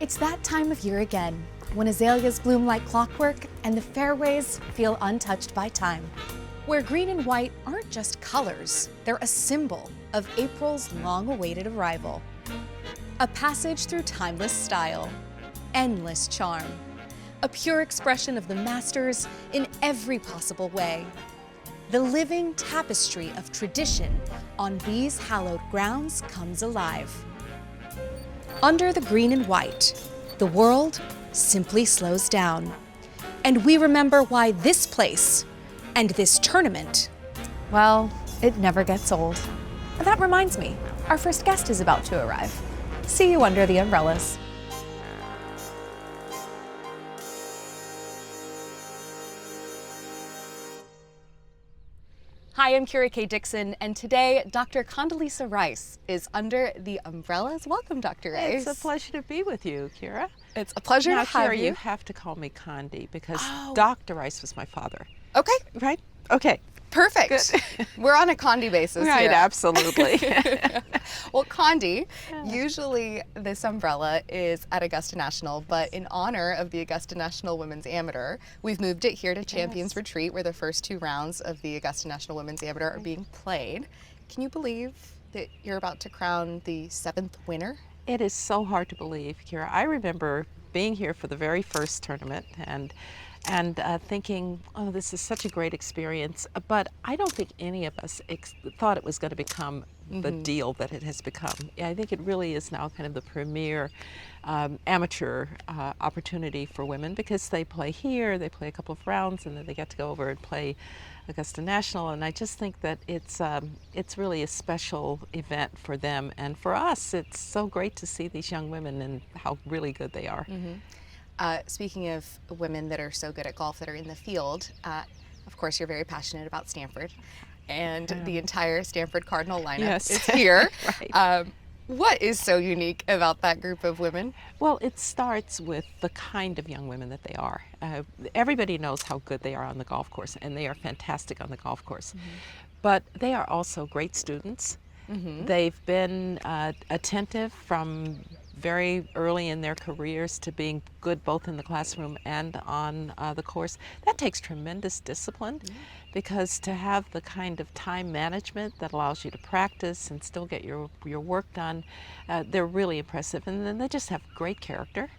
It's that time of year again, when azaleas bloom like clockwork and the fairways feel untouched by time. Where green and white aren't just colors, they're a symbol of April's long-awaited arrival. A passage through timeless style, endless charm, a pure expression of the masters in every possible way. The living tapestry of tradition on these hallowed grounds comes alive. Under the green and white, the world simply slows down. And we remember why this place and this tournament, well, it never gets old. And that reminds me, our first guest is about to arrive. See you under the umbrellas. Hi, I'm Kira K. Dixon, and today Dr. Condoleezza Rice is under the umbrellas. Welcome, Dr. Rice. It's a pleasure to be with you, Kira. It's a pleasure now, to have Kira, you. You have to call me Condi because Dr. Rice was my father. Okay. Right? Okay. Perfect. Good. We're on a Condi basis right, here. Absolutely. Well, Condi, usually this umbrella is at Augusta National, but in honor of the Augusta National Women's Amateur, we've moved it here to Champions Retreat, where the first two rounds of the Augusta National Women's Amateur are being played. Can you believe that you're about to crown the 7th winner? It is so hard to believe, Kira. I remember being here for the very first tournament and thinking, oh, this is such a great experience. But I don't think any of us thought it was going to become the deal that it has become. I think it really is now kind of the premier amateur opportunity for women because they play here, they play a couple of rounds, and then they get to go over and play Augusta National. And I just think that it's really a special event for them. And for us, it's so great to see these young women and how really good they are. Speaking of women that are so good at golf that are in the field, of course you're very passionate about Stanford, and the entire Stanford Cardinal lineup is here. Right. What is so unique about that group of women? Well, it starts with the kind of young women that they are. Everybody knows how good they are on the golf course, and they are fantastic on the golf course. But they are also great students. They've been attentive from very early in their careers to being good both in the classroom and on the course. That takes tremendous discipline because to have the kind of time management that allows you to practice and still get your work done, they're really impressive. And then they just have great character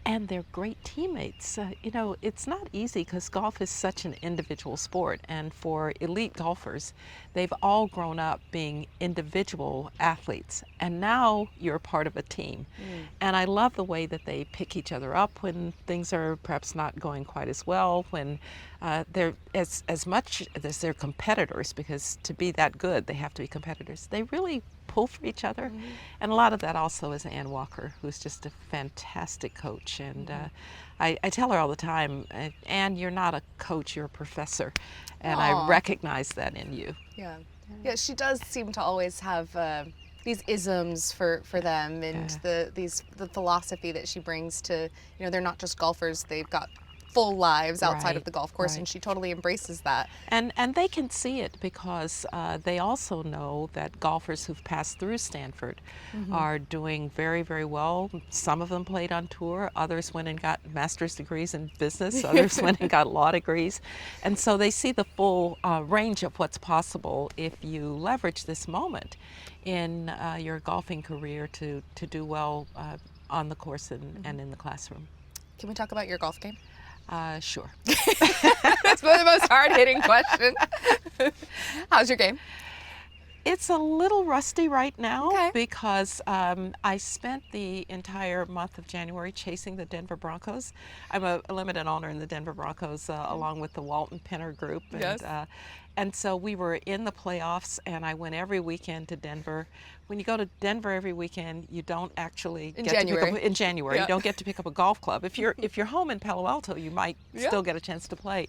and they're great teammates. You know, it's not easy because golf is such an individual sport, and for elite golfers, they've all grown up being individual athletes, and now you're a part of a team. And I love the way that they pick each other up when things are perhaps not going quite as well, when they're as much as they're competitors, because to be that good, they have to be competitors. They really pull for each other. And a lot of that also is Ann Walker, who's just a fantastic coach. And I tell her all the time, Ann, you're not a coach, you're a professor. And I recognize that in you. Yeah, she does seem to always have these isms for them, and the philosophy that she brings to, you know, they're not just golfers, they've got full lives outside of the golf course, and she totally embraces that. And they can see it because they also know that golfers who've passed through Stanford are doing very, very well. Some of them played on tour, others went and got master's degrees in business, others went and got law degrees. And so they see the full range of what's possible if you leverage this moment in your golfing career to do well on the course and in the classroom. Can we talk about your golf game? Sure. That's the most hard-hitting question. How's your game? It's a little rusty right now because I spent the entire month of January chasing the Denver Broncos. I'm a limited owner in the Denver Broncos along with the Walton Penner Group. And so we were in the playoffs, and I went every weekend to Denver. When you go to Denver every weekend, you don't actually get to pick up in January. You don't get to pick up a golf club. If you're home in Palo Alto, you might still get a chance to play.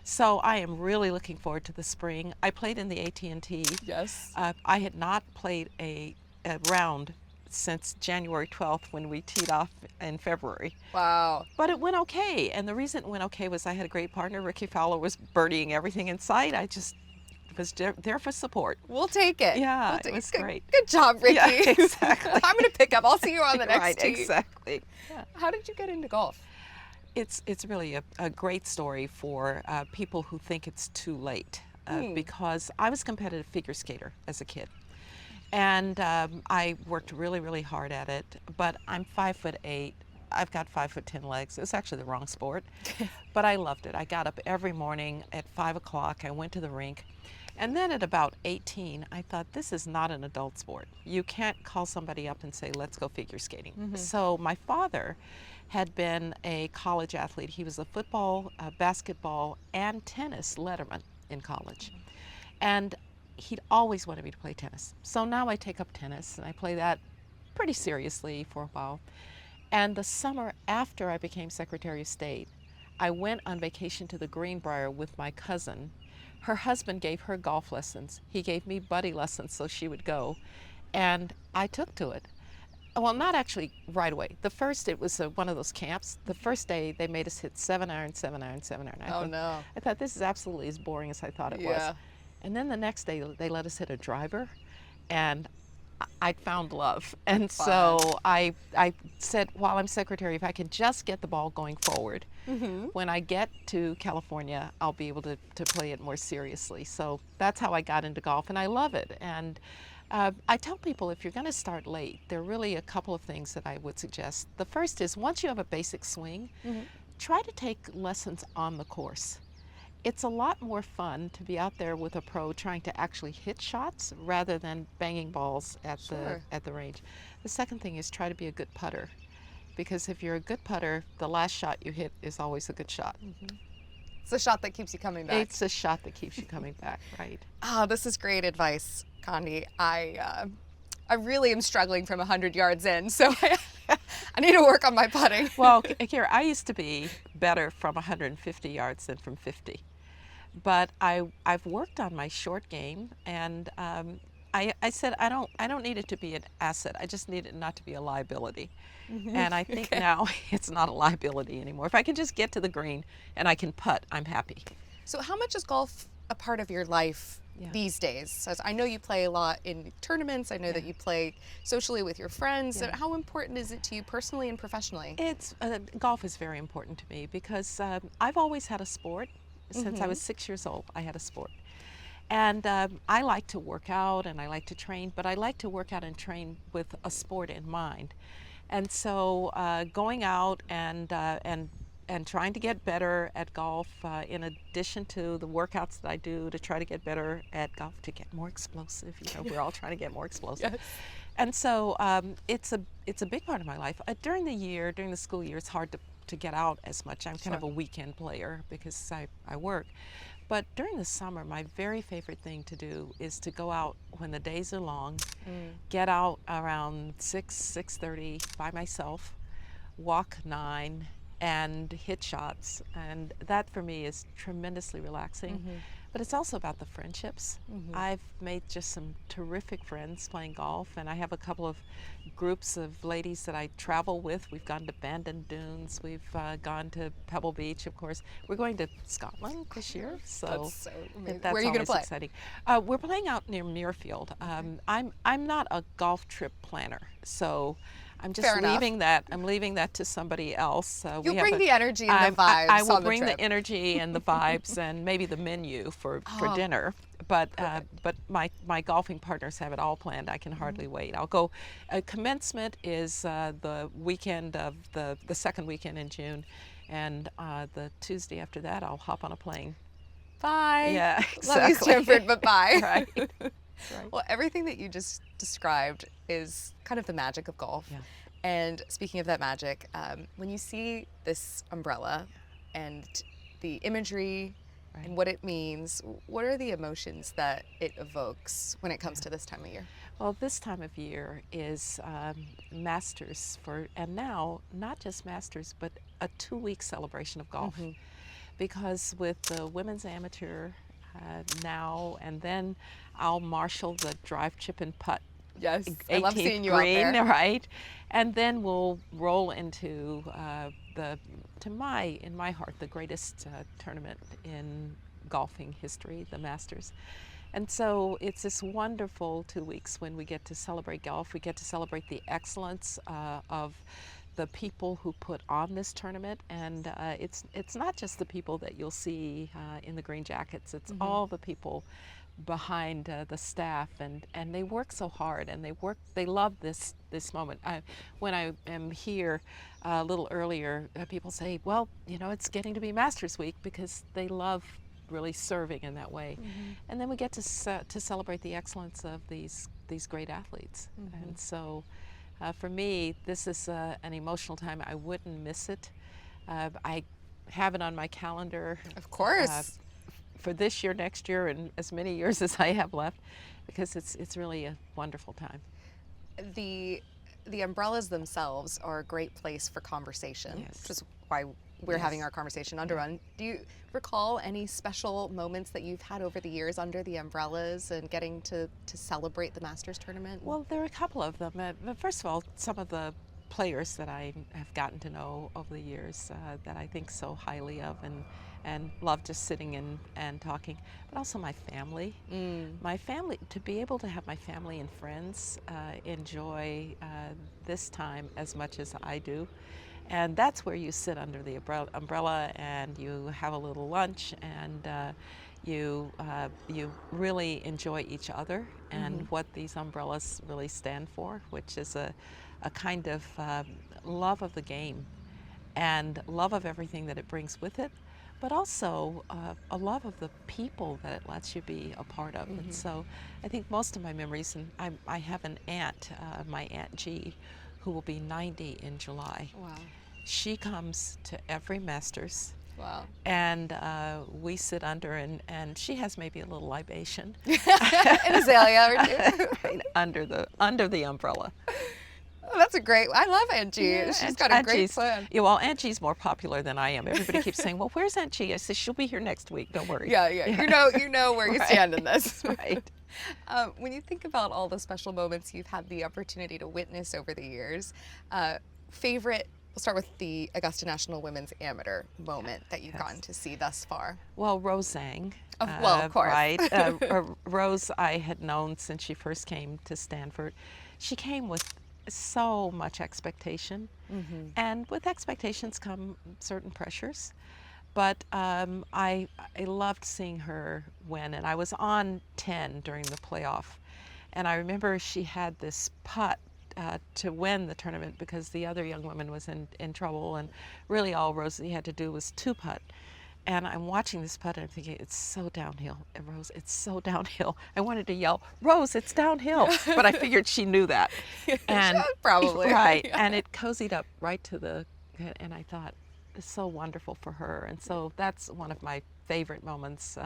So I am really looking forward to the spring. I played in the AT&T. Yes. I had not played a round since January 12th when we teed off in February. Wow. But it went okay, and the reason it went okay was I had a great partner. Ricky Fowler was birdieing everything in sight. I just was there for support. We'll take it. Yeah, We'll take it was Good- great. Good job, Ricky. Yeah, exactly. I'm going to pick up. I'll see you on the next Right, tee. exactly. Yeah. How did you get into golf? It's really a great story for people who think it's too late, because I was a competitive figure skater as a kid. And I worked really, really hard at it, but I'm 5'8". I've got 5'10" legs. It's actually the wrong sport, but I loved it. I got up every morning at 5 o'clock. I went to the rink. And then at about 18, I thought, this is not an adult sport. You can't call somebody up and say, let's go figure skating. So my father had been a college athlete. He was a football, basketball, and tennis letterman in college. And he'd always wanted me to play tennis. So now I take up tennis, and I play that pretty seriously for a while. And the summer after I became Secretary of State, I went on vacation to the Greenbrier with my cousin. Her husband gave her golf lessons. He gave me buddy lessons so she would go. And I took to it. Well, not actually right away. It was one of those camps. The first day, they made us hit 7-iron, 7-iron, 7-iron. I thought, this is absolutely as boring as I thought it was. And then the next day, they let us hit a driver, and I found love. And so I said, while I'm secretary, if I can just get the ball going forward, when I get to California, I'll be able to play it more seriously. So that's how I got into golf, and I love it. And I tell people, if you're going to start late, there are really a couple of things that I would suggest. The first is, once you have a basic swing, try to take lessons on the course. It's a lot more fun to be out there with a pro trying to actually hit shots rather than banging balls at the range. The second thing is, try to be a good putter, because if you're a good putter, the last shot you hit is always a good shot. It's the shot that keeps you coming back. It's a shot that keeps you coming back, right? Oh, this is great advice, Condi. I really am struggling from 100 yards in, so I need to work on my putting. Well, Kira, I used to be better from 150 yards than from 50. But I've worked on my short game, and I said I don't need it to be an asset. I just need it not to be a liability. And I think now it's not a liability anymore. If I can just get to the green and I can putt, I'm happy. So how much is golf a part of your life these days? So I know you play a lot in tournaments. I know that you play socially with your friends. So how important is it to you personally and professionally? Golf is very important to me, because I've always had a sport. Since I was 6 years old, I had a sport. And I like to work out and I like to train, but I like to work out and train with a sport in mind. And so going out and trying to get better at golf, in addition to the workouts that I do to try to get better at golf, to get more explosive. We're all trying to get more explosive. And so it's a big part of my life. During the school year, it's hard to get out as much. I'm kind of a weekend player because I work. But during the summer, my very favorite thing to do is to go out when the days are long, get out around 6:30 by myself, walk 9, and hit shots. And that for me is tremendously relaxing. But it's also about the friendships. I've made just some terrific friends playing golf, and I have a couple of groups of ladies that I travel with. We've gone to Bandon Dunes, we've gone to Pebble Beach, of course. We're going to Scotland this year, so that's so amazing. that's Where are you going to play? Exciting. We're playing out near Muirfield. I'm not a golf trip planner, so I'm just leaving that. I'm leaving that to somebody else. You'll bring the energy and the vibes. I will on the bring trip. the energy and the vibes, and maybe the menu for dinner. But my golfing partners have it all planned. I can hardly wait. I'll go. Commencement is the weekend of the second weekend in June, and the Tuesday after that, I'll hop on a plane. Bye. Yeah, exactly. Love you, Stanford, but bye. Right. Well, everything that you just described is kind of the magic of golf. Yeah. And speaking of that magic, when you see this umbrella and the imagery and what it means, what are the emotions that it evokes when it comes to this time of year? Well, this time of year is Masters and now not just Masters, but a 2-week celebration of golf. Because with the women's amateur now, and then I'll marshal the drive, chip, and putt. Yes, 18th I love seeing you green, out there. Right? And then we'll roll into in my heart, the greatest tournament in golfing history, the Masters. And so it's this wonderful 2 weeks when we get to celebrate golf. We get to celebrate the excellence of the people who put on this tournament, and it's not just the people that you'll see in the green jackets. It's all the people behind the staff, and they work so hard, and they love this moment. When I am here a little earlier, people say, well, it's getting to be Masters Week, because they love really serving in that way. And then we get to celebrate the excellence of these great athletes. And so for me, this is an emotional time. I wouldn't miss it. I have it on my calendar. Of course. For this year, next year, and as many years as I have left, because it's really a wonderful time. The umbrellas themselves are a great place for conversation, Yes. which is why we're having our conversation under one. Do you recall any special moments that you've had over the years under the umbrellas and getting to celebrate the Masters tournament? Well, there are a couple of them. But first of all, some of the players that I have gotten to know over the years that I think so highly of, and love just sitting and talking, but also my family. My family, to be able to have my family and friends enjoy this time as much as I do. And that's where you sit under the umbrella and you have a little lunch, and you really enjoy each other and what these umbrellas really stand for, which is a kind of love of the game and love of everything that it brings with it, but also a love of the people that it lets you be a part of. And so I think most of my memories, and I have an aunt, my Aunt G, who will be 90 in July. Wow. She comes to every Masters. Wow. And we sit under, and she has maybe a little libation. An azalea or two. Right, under the umbrella. Oh, that's a great, I love Aunt G. Yeah, She's got a great plan. Yeah, well, Aunt G's more popular than I am. Everybody keeps saying, well, where's Aunt G? I said, she'll be here next week, don't worry. Yeah. You know where you stand in this. Right. When you think about all the special moments you've had the opportunity to witness over the years, favorite, we'll start with the Augusta National Women's Amateur moment that you've gotten to see thus far. Well, Rose Zhang. Of course. Right. Rose, I had known since she first came to Stanford. She came with so much expectation, and with expectations come certain pressures. But I loved seeing her win, and I was on 10 during the playoff, and I remember she had this putt to win the tournament because the other young woman was in trouble, and really all Rosie had to do was two putt. And I'm watching this putt and I'm thinking, it's so downhill. And Rose, it's so downhill. I wanted to yell, Rose, it's downhill. But I figured she knew that. And Probably. Right. Yeah. And it cozied up right to the, and I thought, it's so wonderful for her. And so that's one of my favorite moments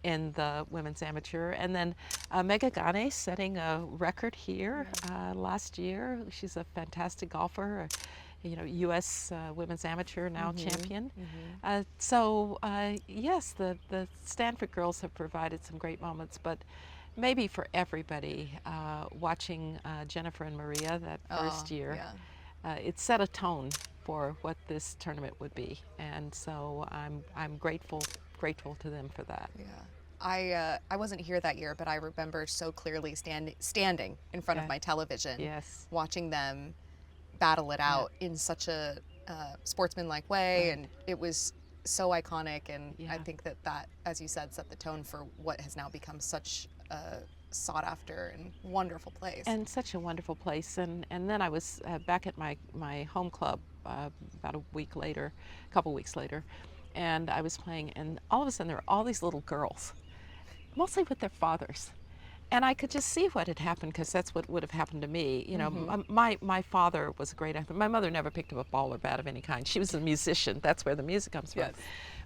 in the women's amateur. And then Megha Gane setting a record here last year. She's a fantastic golfer. U.S. women's amateur now champion. Yes, the Stanford girls have provided some great moments, but maybe for everybody, watching Jennifer and Maria that first year, it set a tone for what this tournament would be, and so I'm grateful to them for that. Yeah. I wasn't here that year, but I remember so clearly standing in front of my television, watching them battle it out in such a sportsmanlike way, and it was so iconic, and I think that, as you said, set the tone for what has now become such a sought after and wonderful place. And such a wonderful place. And then I was back at my home club about a couple weeks later, and I was playing, and all of a sudden there were all these little girls, mostly with their fathers. And I could just see what had happened, because that's what would have happened to me. My father was a great athlete. My mother never picked up a ball or bat of any kind. She was a musician. That's where the music comes from.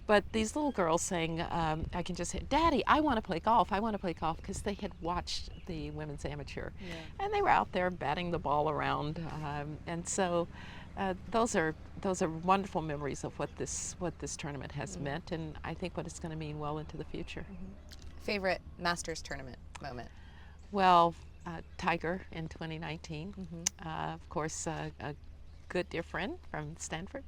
But these little girls saying, I can just say, Daddy, I want to play golf. I want to play golf, because they had watched the women's amateur. And they were out there batting the ball around. And so those are wonderful memories of what this tournament has meant, and I think what it's going to mean well into the future. Favorite Masters tournament moment? Well, Tiger in 2019. Of course, a good dear friend from Stanford.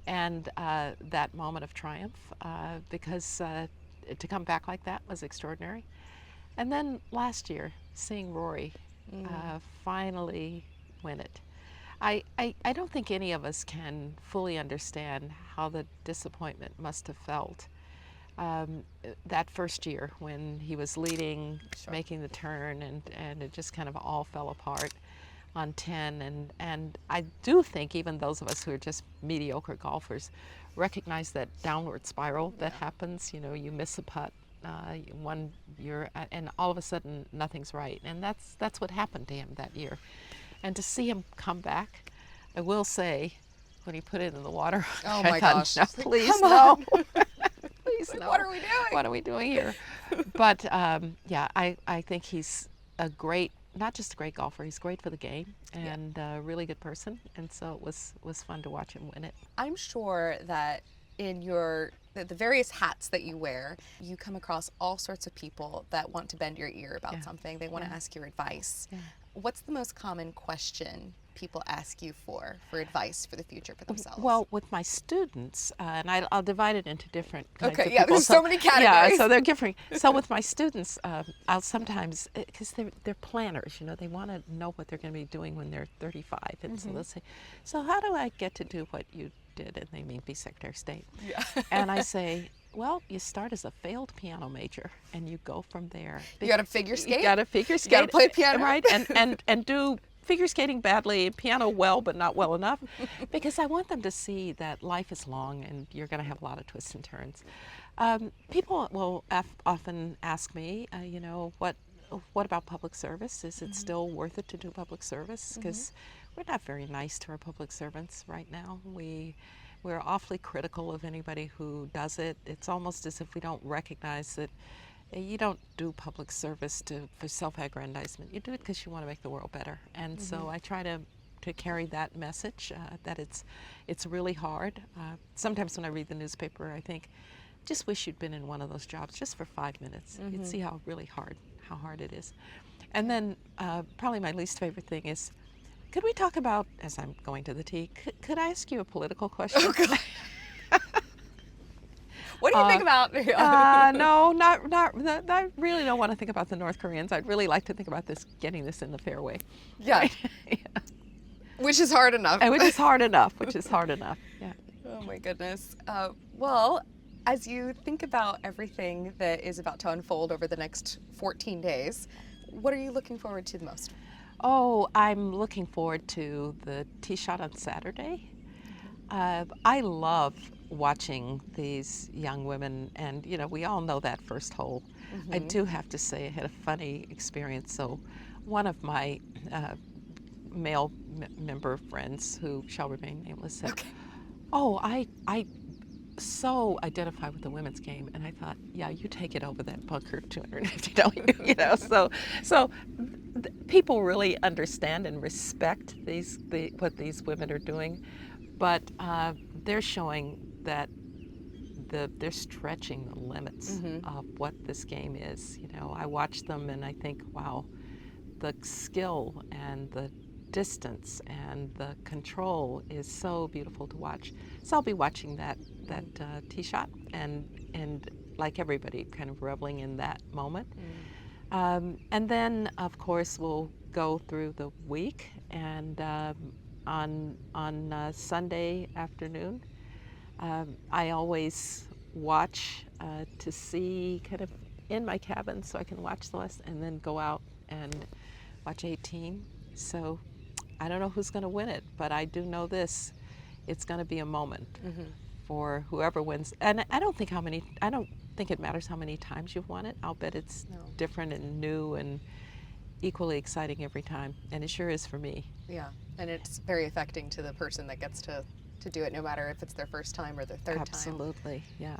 And that moment of triumph, because to come back like that was extraordinary. And then last year, seeing Rory finally win it. I don't think any of us can fully understand how the disappointment must have felt that first year when he was leading, making the turn, and it just kind of all fell apart on 10. And I do think even those of us who are just mediocre golfers recognize that downward spiral that happens. You know, you miss a putt, and all of a sudden nothing's right. And that's what happened to him that year. And to see him come back, I will say, when he put it in the water, oh I my thought, gosh, no, please no. Please no. What are we doing? What are we doing here? But yeah, I think he's a great, not just a great golfer, he's great for the game and a really good person. And so it was fun to watch him win it. I'm sure that in the various hats that you wear, you come across all sorts of people that want to bend your ear about something. They want to ask your advice. Yeah. What's the most common question people ask you for advice for the future for themselves? Well, with my students, and I'll divide it into different kinds of okay, people. There's so many categories. Yeah, so they're different. So with my students, I'll sometimes, because they're planners, you know, they want to know what they're going to be doing when they're 35. And so they'll say, so how do I get to do what you did? And they mean be Secretary of State. Yeah. And I say, well, you start as a failed piano major, and you go from there. You got to figure skate. You got to figure skate. You got to play piano, right? And do figure skating badly, piano well, but not well enough, because I want them to see that life is long, and you're going to have a lot of twists and turns. People will often ask me, you know, what about public service? Is it still worth it to do public service? Because we're not very nice to our public servants right now. We're awfully critical of anybody who does it. It's almost as if we don't recognize that you don't do public service for self-aggrandizement. You do it because you want to make the world better. And so I try to carry that message, that it's really hard. Sometimes when I read the newspaper, I think, just wish you'd been in one of those jobs just for 5 minutes. You'd see how hard it is. And then probably my least favorite thing is, could we talk about, as I'm going to the tee, could I ask you a political question? Oh, God. What do you think about? No, I really don't want to think about the North Koreans. I'd really like to think about getting this in the fairway. Yeah. Right? Yeah. Which is hard enough. Which is hard enough, yeah. Oh my goodness. Well, as you think about everything that is about to unfold over the next 14 days, what are you looking forward to the most? Oh, I'm looking forward to the tee shot on Saturday. I love watching these young women, and you know, we all know that first hole. I do have to say I had a funny experience. So one of my male member friends, who shall remain nameless, said, oh, I so identify with the women's game. And I thought, yeah, you take it over that bunker 250, you know. So people really understand and respect what these women are doing, but they're showing that they're stretching the limits of what this game is. You know, I watch them and I think, wow, the skill and the distance and the control is so beautiful to watch. So I'll be watching that tee shot and like everybody, kind of reveling in that moment. And then, of course, we'll go through the week, and on Sunday afternoon, I always watch to see kind of in my cabin so I can watch the last, and then go out and watch 18. So I don't know who's going to win it, but I do know this: it's going to be a moment for whoever wins. And I don't think it matters how many times you've won it. I'll bet it's different and new and equally exciting every time, and it sure is for me. Yeah, and it's very affecting to the person that gets to do it, no matter if it's their first time or their third time. Absolutely, yeah.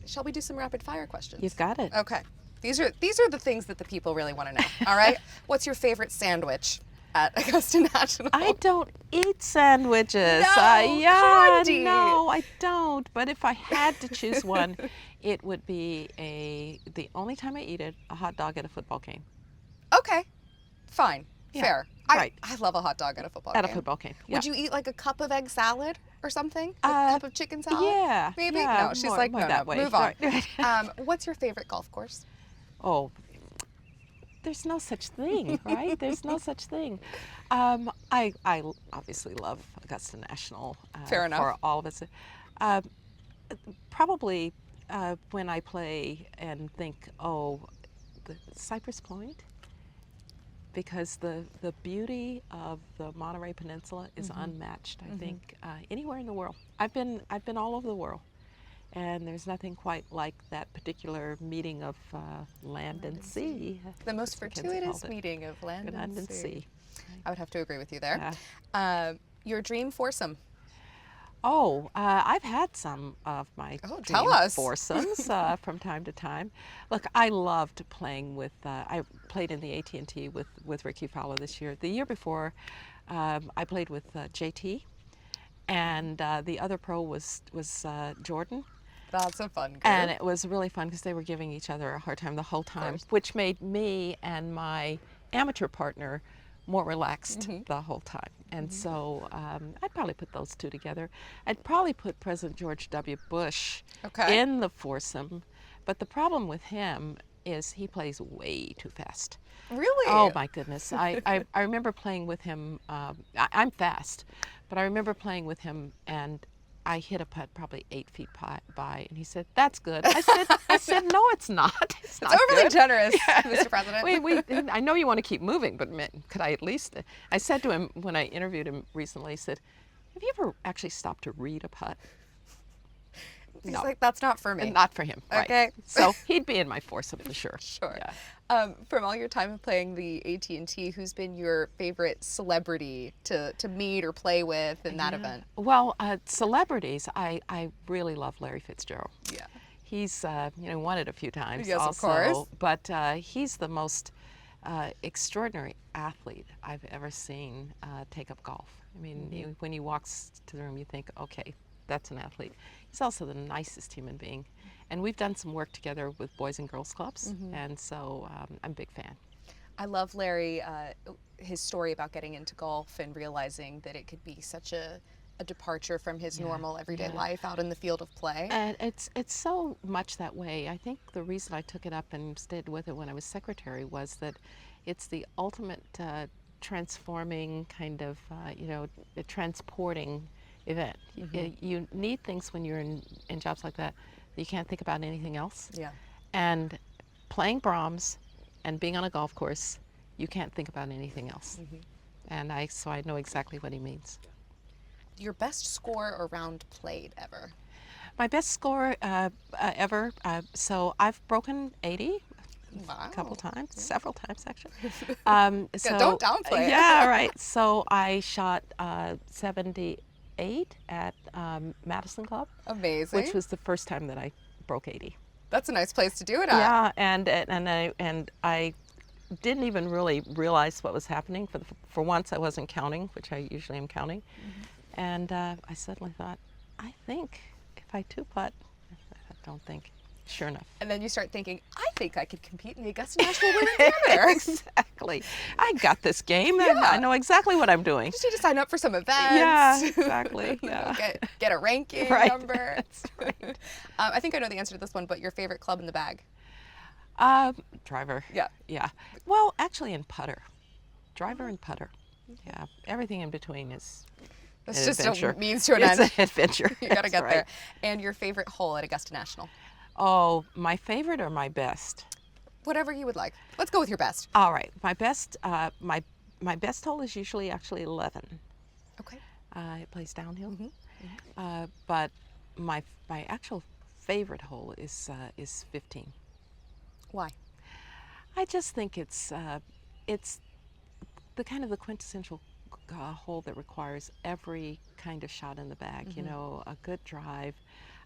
Shall we do some rapid fire questions? You've got it. Okay. These are the things that the people really want to know. All right. What's your favorite sandwich at Augusta National? I don't eat sandwiches. No, Condi. No, I don't. But if I had to choose one, it would be the only time I eat it, a hot dog at a football game. Okay, fine. Yeah, fair. right. I love a hot dog at a football At game. a football game. Yeah. Would you eat like a cup of egg salad or something? A cup of chicken salad? Yeah. Maybe? Yeah, No, she's more, like, more no, that no, way. move on. Right. What's your favorite golf course? Oh, there's no such thing, right? There's no such thing. I obviously love Augusta National. Fair enough. For all of us. Uh, Probably when I play and think, oh, the Cypress Point, because the beauty of the Monterey Peninsula is unmatched. I think anywhere in the world. I've been all over the world, and there's nothing quite like that particular meeting of land and sea. The most as Mackenzie fortuitous called it. meeting of land and sea. Right. I would have to agree with you there. Yeah. Your dream foursome? Oh, I've had some of my tell dream us. foursomes from time to time. Look, I loved playing with. I played in the AT&T with Ricky Fowler this year. The year before, I played with JT, and the other pro was Jordan. That's a fun group. And it was really fun because they were giving each other a hard time the whole time, which made me and my amateur partner more relaxed the whole time. And so I'd probably put those two together. I'd probably put President George W. Bush in the foursome, but the problem with him is he plays way too fast. Really? Oh my goodness. I remember playing with him. I'm fast, but I remember playing with him, and I hit a putt probably 8 feet by, and he said, "That's good." I said, "No, it's not. It's not overly good." generous, Mr. President. I know you want to keep moving, but could I at least? I said to him when I interviewed him recently, I said, "Have you ever actually stopped to read a putt?" He's No. like, that's not for me. Not for him. Okay. Right. So he'd be in my foursome for sure. Sure. Yeah. From all your time playing the AT&T, who's been your favorite celebrity to meet or play with in that event? Well, celebrities, I really love Larry Fitzgerald. Yeah. He's won it a few times. Yes, of also, course. But he's the most extraordinary athlete I've ever seen take up golf. I mean, when he walks to the room, you think, okay, that's an athlete. He's also the nicest human being. And we've done some work together with Boys and Girls Clubs, and so I'm a big fan. I love Larry, his story about getting into golf and realizing that it could be such a departure from his normal everyday life out in the field of play. And it's so much that way. I think the reason I took it up and stayed with it when I was secretary was that it's the ultimate transforming kind of, transporting event. You need things when you're in jobs like that. You can't think about anything else. Yeah. And playing Brahms and being on a golf course, you can't think about anything else. And so I know exactly what he means. Your best score or round played ever? My best score ever, so I've broken 80 Wow. a couple times, several times actually. So, don't downplay it. Yeah, right. So I shot 78 at Madison Club. Amazing. Which was the first time that I broke 80. That's a nice place to do it at. Yeah, and I didn't even really realize what was happening. For once, I wasn't counting, which I usually am counting. And I suddenly thought, I think if I two-putt, I don't think. Sure enough. And then you start thinking, I think I could compete in the Augusta National Women's Amateur. Exactly. I got this game. I know exactly what I'm doing. Just need to sign up for some events. Yeah, exactly. Yeah. Get a ranking number. That's right. I think I know the answer to this one, but your favorite club in the bag? Driver. Yeah. Yeah. Well, actually in putter. Driver and putter. Yeah. Everything in between is It's an just adventure. a means to an It's end. an adventure. You got to That's get right. there. And your favorite hole at Augusta National? Oh, my favorite or my best? Whatever you would like. Let's go with your best. All right. My best my best hole is usually actually 11. Okay. It plays downhill. But my actual favorite hole is 15. Why? I just think it's the kind of the quintessential hole that requires every kind of shot in the bag. You know, a good drive.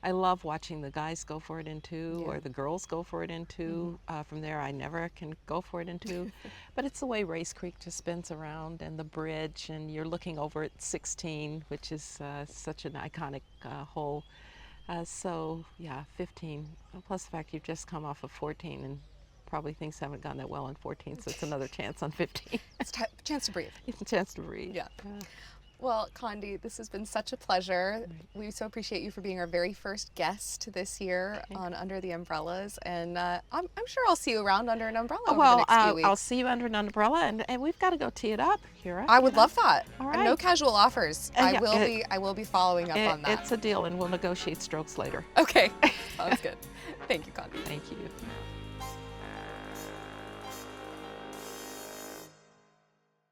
I love watching the guys go for it in two, or the girls go for it in two. From there, I never can go for it in two. But it's the way Race Creek just spins around, and the bridge, and you're looking over at 16, which is such an iconic hole. So yeah, 15. Plus the fact you've just come off of 14, and probably things haven't gone that well on 14, so it's another chance on 15. It's a chance to breathe. It's a chance to breathe. Yeah. Well, Condi, this has been such a pleasure. We so appreciate you for being our very first guest this year on Under the Umbrellas, and I'm sure I'll see you around under an umbrella over the next few weeks. I'll see you under an umbrella, and we've got to go tee it up, Kira. I would love that. All And no right. casual offers. And I will be following up on that. It's a deal, and we'll negotiate strokes later. Okay, sounds good. Thank you, Condi. Thank you.